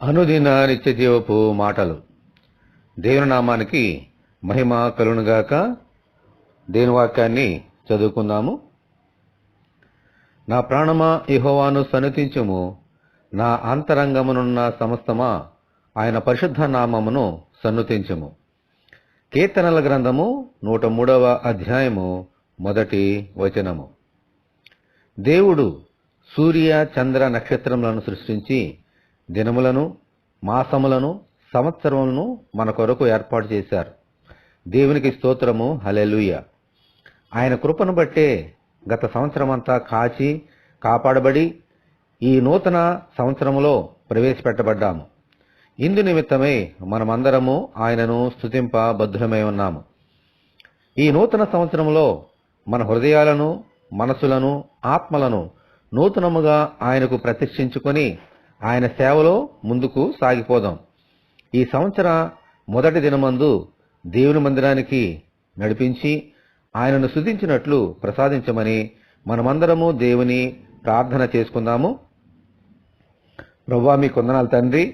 అనుదిన నిత్య జీవపు మాటలు. దేవుని నామానికి మహిమ కలుగునుగాక. దేవుని వాక్యాన్ని చదువుకుందాము. నా ప్రాణమా యెహోవాను సన్నుతించుము, నా అంతరంగమునున్న సమస్తమా ఆయన పరిశుద్ధ నామమును సన్నుతించుము. కీర్తనల గ్రంథము 103వ అధ్యాయము 1వ వచనము. దేవుడు సూర్య చంద్ర నక్షత్రములను సృష్టించి దినములను, మాసములను, సంవత్సరములను మన కొరకు ఏర్పాటు చేశారు. దేవునికి స్తోత్రము, హల్లెలూయా. ఆయన కృపను బట్టే గత సంవత్సరమంతా కాపాడబడి ఈ నూతన సంవత్సరములో ప్రవేశపెట్టబడ్డాము. ఇందు నిమిత్తమై మనమందరము ఆయనను స్తుతింప బద్ధులమై ఉన్నాము. ఈ నూతన సంవత్సరములో మన హృదయాలను, మనసులను, ఆత్మలను నూతనముగా ఆయనకు ప్రతిష్ఠించుకొని ఆయన సేవలో ముందుకు సాగిపోదాం. ఈ సంవత్సర మొదటి దినమందు దేవుని మందిరానికి నడిపించి ఆయనను స్తుతించినట్లు ప్రసాదించమని మనమందరము దేవుని ప్రార్థన చేసుకుందాము. ప్రభువా, మీ కొందనాలు తండ్రి.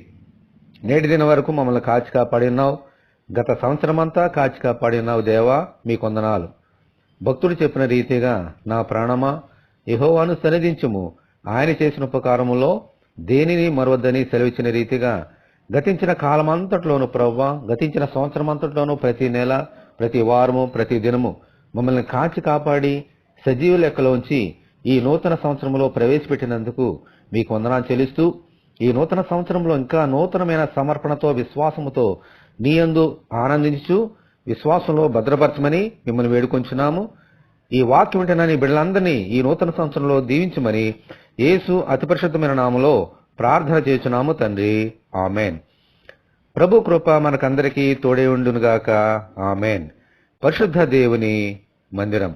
నేటి దినం వరకు మమ్మల్ని కాచి కాపాడి ఉన్నావు. గత సంవత్సరమంతా కాచి కాపాడి ఉన్నావు దేవా, మీ కొందనాలు. భక్తుడు చెప్పిన రీతిగా నా ప్రాణమా యెహోవాను సన్నిధించుము, ఆయన చేసిన ఉపకారములో దేనిని మరవద్దని సెలవిచ్చిన రీతిగా గతించిన కాలమంతట్లోనూ ప్రభువా, గతించిన సంవత్సరమంతట్లోనూ ప్రతి నెల, ప్రతి వారము, ప్రతి దినము మమ్మల్ని కాచి కాపాడి సజీవ లెక్కలోంచి ఈ నూతన సంవత్సరంలో ప్రవేశపెట్టినందుకు మీకు వందనాలు చెల్లిస్తూ, ఈ నూతన సంవత్సరంలో ఇంకా నూతనమైన సమర్పణతో, విశ్వాసముతో నీ యందు ఆనందించు విశ్వాసంలో భద్రపరచమని మిమ్మల్ని వేడుకొంచున్నాము. ఈ వాక్యం వింటున్న నీ బిడ్డలందరినీ ఈ నూతన సంవత్సరంలో దీవించమని యేసు అతి పరిశుద్ధమైన నామములో ప్రార్థన చేస్తున్నాము తండ్రి, ఆమెన్. ప్రభు కృప మనకందరికీ తోడే ఉండునుగాక, ఆమెన్. పరిశుద్ధ దేవుని మందిరం.